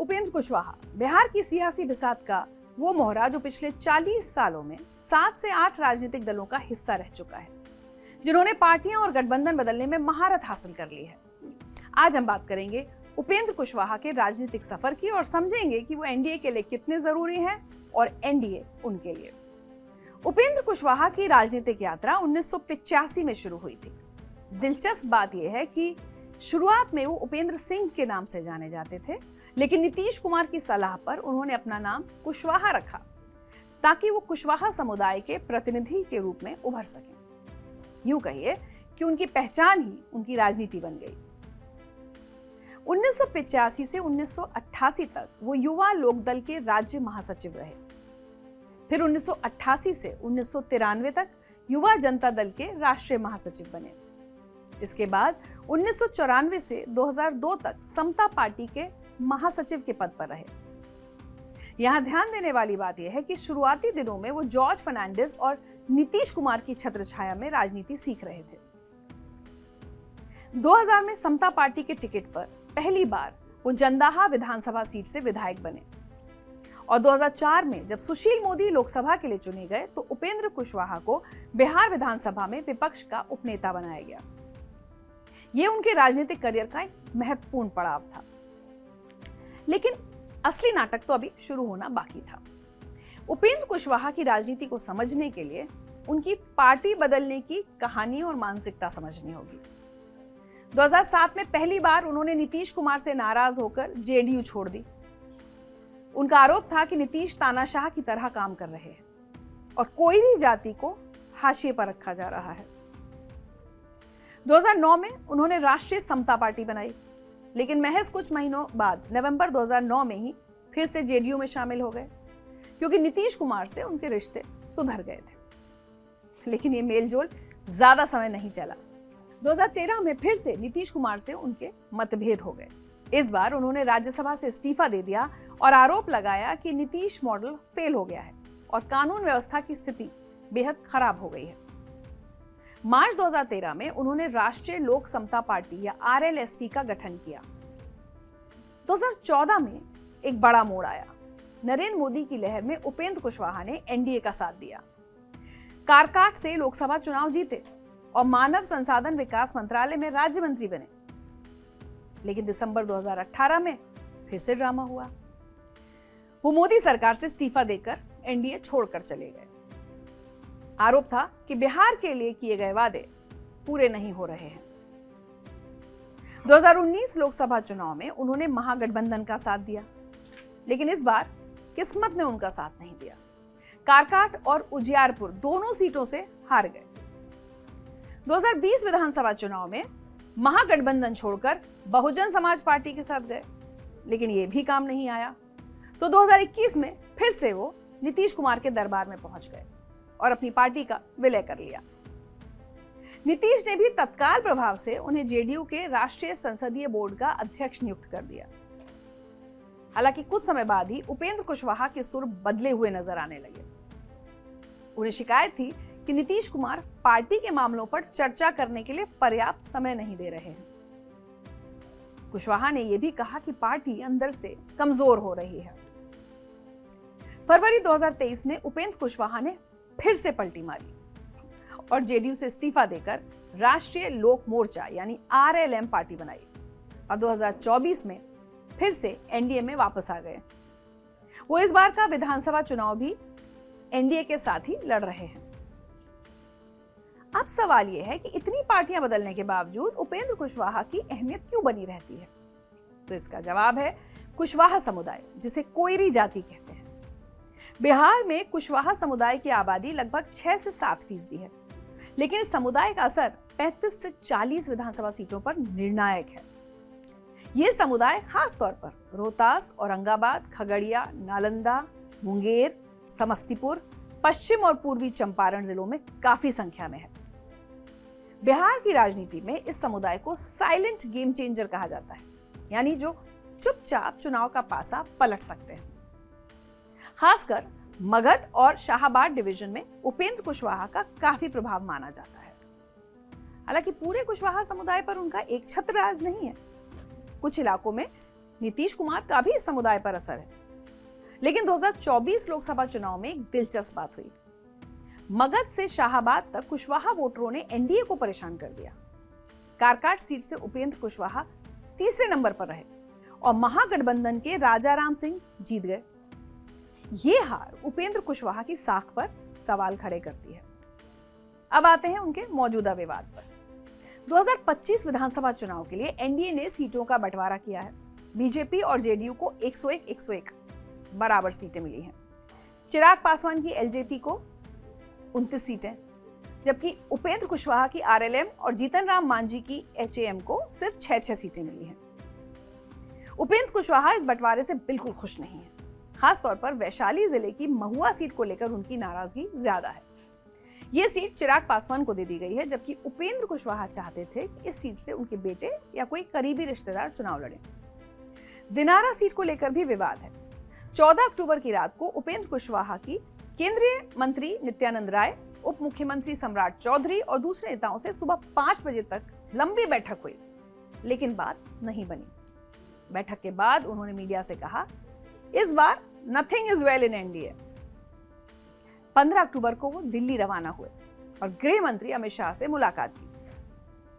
उपेंद्र कुशवाहा बिहार की सियासी बिसात का वो मोहरा जो पिछले 40 सालों में 7 से 8 राजनीतिक दलों का हिस्सा रह चुका है, जिन्होंने पार्टियां और गठबंधन बदलने में महारत हासिल कर ली है। आज हम बात करेंगे उपेंद्र कुशवाहा के राजनीतिक सफर की और समझेंगे कि वो एनडीए के लिए कितने जरूरी हैं और एनडीए उनके लिए। उपेंद्र कुशवाहा की राजनीतिक यात्रा 1985 में शुरू हुई थी। दिलचस्प बात यह है कि शुरुआत में वो उपेंद्र सिंह के नाम से जाने जाते थे, लेकिन नीतीश कुमार की सलाह पर उन्होंने अपना नाम कुशवाहा रखा ताकि वो कुशवाहा समुदाय के प्रतिनिधि के रूप में उभर सकें। यूं कहिए कि उनकी पहचान ही उनकी राजनीति बन गई। 1985 से 1988 तक वो युवा लोकदल के राज्य महासचिव रहे। फिर 1988 से 1993 तक युवा जनता दल के राष्ट्रीय महासचिव बने। इसके बाद 1994 से 2002 तक समता पार्टी के महासचिव के पद पर रहे। यहां ध्यान देने वाली बात यह है कि शुरुआती दिनों में वो जॉर्ज फर्नांडिस और नीतीश कुमार की छत्रछाया में राजनीति सीख रहे थे। 2000 में समता पार्टी के टिकट पर पहली बार वो जंदाहा विधानसभा सीट से विधायक बने और 2004 में जब सुशील मोदी लोकसभा के लिए चुने गए तो उपेंद्र कुशवाहा को बिहार विधानसभा में विपक्ष का उपनेता बनाया गया। यह उनके राजनीतिक करियर का एक महत्वपूर्ण पड़ाव था, लेकिन असली नाटक तो अभी शुरू होना बाकी था। उपेंद्र कुशवाहा की राजनीति को समझने के लिए उनकी पार्टी बदलने की कहानी और मानसिकता समझनी होगी। 2007 में पहली बार उन्होंने नीतीश कुमार से नाराज होकर जेडीयू छोड़ दी। उनका आरोप था कि नीतीश तानाशाह की तरह काम कर रहे हैं और कोयरी जाति को हाशिए पर रखा जा रहा है। 2009 में उन्होंने राष्ट्रीय समता पार्टी बनाई, लेकिन महज कुछ महीनों बाद नवंबर 2009 में ही फिर से जेडीयू में शामिल हो गए, क्योंकि नीतीश कुमार से उनके रिश्ते सुधर गए थे। लेकिन ये मेलजोल ज्यादा समय नहीं चला। 2013 में फिर से नीतीश कुमार से उनके मतभेद हो गए। इस बार उन्होंने राज्यसभा से इस्तीफा दे दिया और आरोप लगाया कि नीतीश मॉडल फेल हो गया है और कानून व्यवस्था की स्थिति बेहद खराब हो गई है। मार्च 2013 में उन्होंने राष्ट्रीय लोक समता पार्टी या आरएलएसपी का गठन किया। 2014 में एक बड़ा मोड़ आया। नरेंद्र मोदी की लहर में उपेंद्र कुशवाहा ने एनडीए का साथ दिया, कारकाट से लोकसभा चुनाव जीते और मानव संसाधन विकास मंत्रालय में राज्य मंत्री बने। लेकिन दिसंबर 2018 में फिर से ड्रामा हुआ। वो मोदी सरकार से इस्तीफा देकर एनडीए छोड़कर चले गए। आरोप था कि बिहार के लिए किए गए वादे पूरे नहीं हो रहे हैं। 2019 लोकसभा चुनाव में उन्होंने महागठबंधन का साथ दिया, लेकिन इस बार किस्मत ने उनका साथ नहीं दिया। कारकाट और उजियारपुर दोनों सीटों से हार गए। 2020 विधानसभा चुनाव में महागठबंधन छोड़कर बहुजन समाज पार्टी के साथ गए, लेकिन यह भी काम नहीं आया। तो 2021 में फिर से वो नीतीश कुमार के दरबार में पहुंच गए और अपनी पार्टी का विलय कर लिया। नीतीश ने भी तत्काल प्रभाव से उन्हें जेडीयू के राष्ट्रीय संसदीय बोर्ड का अध्यक्ष नियुक्त कर दिया। हालांकि कुछ समय बाद ही उपेंद्र कुशवाहा के सुर बदले हुए नजर आने लगे। उन्हें शिकायत थी कि नीतीश कुमार पार्टी के मामलों पर चर्चा करने के लिए पर्याप्त समय नहीं दे रहे हैं। कुशवाहा ने यह भी कहा कि पार्टी अंदर से कमजोर हो रही है। फरवरी 2023 में उपेंद्र कुशवाहा ने फिर से पलटी मारी और जेडीयू से इस्तीफा देकर राष्ट्रीय लोक मोर्चा यानी आरएलएम पार्टी बनाई और 2024 में फिर से एनडीए में वापस आ गए। वो इस बार का विधानसभा चुनाव भी एनडीए के साथ ही लड़ रहे हैं। अब सवाल यह है कि इतनी पार्टियां बदलने के बावजूद उपेंद्र कुशवाहा की अहमियत क्यों बनी रहती है? तो इसका जवाब है कुशवाहा समुदाय, जिसे कोयरी जाति कहते हैं। बिहार में कुशवाहा समुदाय की आबादी लगभग 6 से 7% है, लेकिन इस समुदाय का असर 35 से 40 विधानसभा सीटों पर निर्णायक है। यह समुदाय खास तौर पर रोहतास, औरंगाबाद, खगड़िया, नालंदा, मुंगेर, समस्तीपुर, पश्चिम और पूर्वी चंपारण जिलों में काफी संख्या में है। बिहार की राजनीति में इस समुदाय को साइलेंट गेम चेंजर कहा जाता है, यानी जो चुपचाप चुनाव का पासा पलट सकते हैं। खासकर मगध और शाहाबाद डिवीजन में उपेंद्र कुशवाहा का काफी प्रभाव माना जाता है। हालांकि पूरे कुशवाहा समुदाय पर उनका एक छत्र राज नहीं है। कुछ इलाकों में नीतीश कुमार का भी इस समुदाय पर असर है। लेकिन 2024 लोकसभा चुनाव में एक दिलचस्प बात हुई। मगध से शाहाबाद तक कुशवाहा वोटरों ने एनडीए को परेशान कर दिया। कारकाट सीट से उपेंद्र कुशवाहा तीसरे नंबर पर रहे और महागठबंधन के राजाराम सिंह जीत गए। ये हार उपेंद्र कुशवाहा की साख पर सवाल खड़े करती है। अब आते हैं उनके मौजूदा विवाद पर। 2025 विधानसभा चुनाव के लिए एनडीए ने सीटों का बंटवारा किया है। बीजेपी और जेडीयू को 101 बराबर सीटें मिली हैं। चिराग पासवान की एलजेपी को 29 सीटें, जबकि उपेंद्र कुशवाहा की आरएलएम और जीतन राम मांझी की एचएएम को सिर्फ 6 सीटें मिली हैं। उपेंद्र कुशवाहा इस बंटवारे से बिल्कुल खुश नहीं है। खासतौर पर वैशाली जिले की महुआ सीट को लेकर उनकी नाराजगी ज्यादा है। ये सीट चिराग पासवान को दे दी गई है, जबकि उपेंद्र कुशवाहा चाहते थे कि इस सीट से उनके बेटे या कोई करीबी रिश्तेदार चुनाव लड़े। दिनारा सीट को लेकर भी विवाद है। 14 अक्टूबर की रात को उपेंद्र कुशवाहा की केंद्रीय मंत्री नित्यानंद राय, उप मुख्यमंत्री सम्राट चौधरी और दूसरे नेताओं से सुबह 5 बजे तक लंबी बैठक हुई, लेकिन बात नहीं बनी। बैठक के बाद उन्होंने मीडिया से कहा, इस बार nothing is well in NDA. 15 अक्टूबर को वो दिल्ली रवाना हुए और गृह मंत्री अमित शाह से मुलाकात की।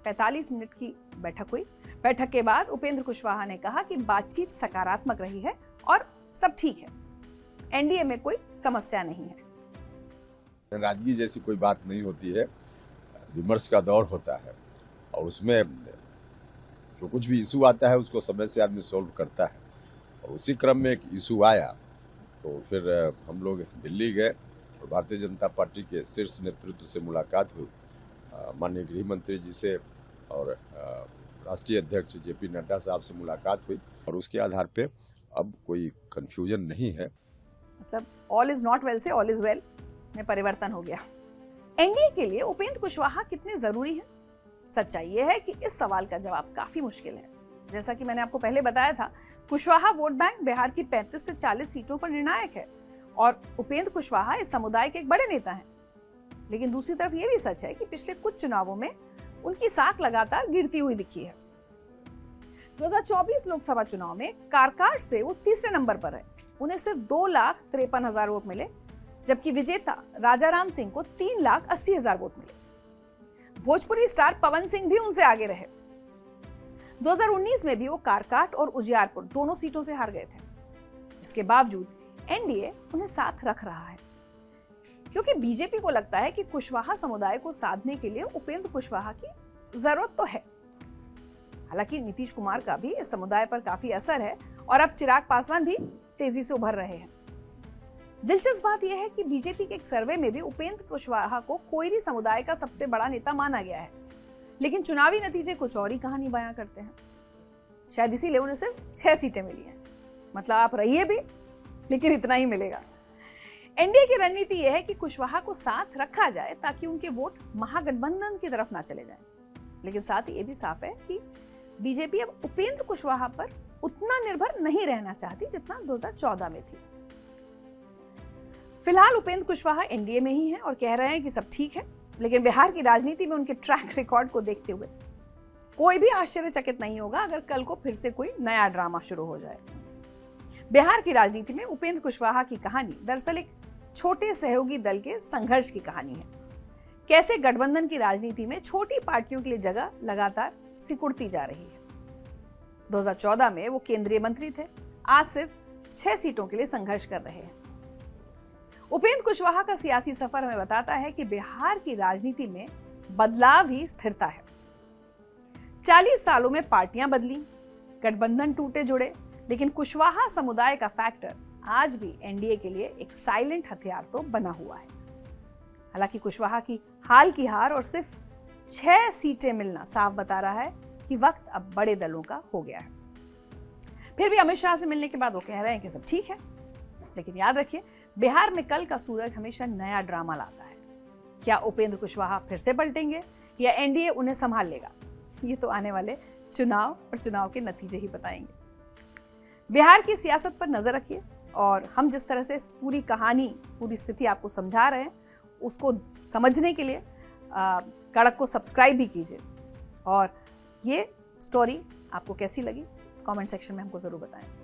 45 मिनट की बैठक हुई। बैठक के बाद उपेंद्र कुशवाहा ने कहा कि बातचीत सकारात्मक रही है और सब ठीक है, एनडीए में कोई समस्या नहीं है। नाराजगी जैसी कोई बात नहीं होती है, विमर्श का दौर होता है और उसमें जो कुछ भी इशू आता है उसको समय से आदमी सोल्व करता है। और उसी क्रम में एक इशू आया तो फिर हम लोग दिल्ली गए और भारतीय जनता पार्टी के शीर्ष नेतृत्व से मुलाकात हुई, माननीय गृह मंत्री जी से और राष्ट्रीय अध्यक्ष जेपी नड्डा साहब से मुलाकात हुई और उसके आधार पे अब कोई कंफ्यूजन नहीं है। मतलब ऑल इज नॉट वेल से ऑल इज वेल में परिवर्तन हो गया। एनडीए के लिए उपेंद्र कुशवाहा कितने जरूरी हैं? सच्चाई यह है कि इस सवाल का जवाब काफी मुश्किल है। जैसा कि मैंने आपको पहले बताया था, कुशवाहा वोट बैंक बिहार की 35 से 40 सीटों पर निर्णायक है और उपेंद्र कुशवाहा इस समुदाय के एक बड़े नेता हैं। लेकिन दूसरी तरफ यह भी सच है कि पिछले कुछ चुनावों में उनकी साख लगातार गिरती हुई दिखी है। 2024 लोकसभा चुनाव में कारकाट से वो तीसरे नंबर पर है। उन्हें सिर्फ 2,53,000 वोट मिले, जबकि विजेता राजाराम सिंह को 3,80,000 वोट मिले। भोजपुरी स्टार पवन सिंह भी उनसे आगे रहे। 2019 में भी वो कारकाट और उजियारपुर दोनों सीटों से हार गए थे। इसके बावजूद एनडीए उन्हें साथ रख रहा है, क्योंकि बीजेपी को लगता है कि कुशवाहा समुदाय को साधने के लिए उपेंद्र कुशवाहा की जरूरत तो है। हालांकि नीतीश कुमार का भी इस समुदाय पर काफी असर है और अब चिराग पासवान भी तेजी से उभर रहे हैं। दिलचस्प बात यह है कि बीजेपी के एक सर्वे में भी उपेंद्र कुशवाहा को कोयरी समुदाय का सबसे बड़ा नेता माना गया है, लेकिन चुनावी नतीजे कुछ और ही कहानी बयां करते हैं। शायद इसीलिए उन्हें सिर्फ 6 सीटें मिली हैं। मतलब आप रहिए भी, लेकिन इतना ही मिलेगा। एनडीए की रणनीति यह है कि कुशवाहा को साथ रखा जाए ताकि उनके वोट महागठबंधन की तरफ ना चले जाएं। लेकिन साथ ही ये भी साफ है कि बीजेपी अब उपेंद्र कुशवाहा पर उतना निर्भर नहीं रहना चाहती जितना 2014 में थी। फिलहाल उपेंद्र कुशवाहा एनडीए में ही हैं और कह रहे हैं कि सब ठीक है, लेकिन बिहार की राजनीति में उनके ट्रैक रिकॉर्ड को देखते हुए कोई भी आश्चर्यचकित नहीं होगा अगर कल को फिर से कोई नया ड्रामा शुरू हो जाए। बिहार की राजनीति में उपेंद्र कुशवाहा की कहानी दरअसल एक छोटे सहयोगी दल के संघर्ष की कहानी है। कैसे गठबंधन की राजनीति में छोटी पार्टियों के लिए जगह लगातार सिकुड़ती जा रही है। 2014 में वो केंद्रीय मंत्री थे, आज सिर्फ 6 सीटों के लिए संघर्ष कर रहे हैं। उपेंद्र कुशवाहा का सियासी सफर हमें बताता है कि बिहार की राजनीति में बदलाव ही स्थिरता है। 40 सालों में पार्टियां बदली, गठबंधन टूटे जुड़े, लेकिन कुशवाहा समुदाय का फैक्टर आज भी एनडीए के लिए एक साइलेंट हथियार तो बना हुआ है। हालांकि कुशवाहा की हाल की हार और सिर्फ 6 सीटें मिलना साफ बता रहा है कि वक्त अब बड़े दलों का हो गया है। फिर भी अमित शाह से मिलने के बाद वो कह रहे हैं कि सब ठीक है, लेकिन याद रखिए, बिहार में कल का सूरज हमेशा नया ड्रामा लाता है। क्या उपेंद्र कुशवाहा फिर से पलटेंगे या एनडीए उन्हें संभाल लेगा? ये तो आने वाले चुनाव और चुनाव के नतीजे ही बताएंगे। बिहार की सियासत पर नजर रखिए और हम जिस तरह से पूरी कहानी, पूरी स्थिति आपको समझा रहे हैं, उसको समझने के लिए कड़क को सब्सक्राइब भी कीजिए। और ये स्टोरी आपको कैसी लगी कमेंट सेक्शन में हमको ज़रूर बताएं।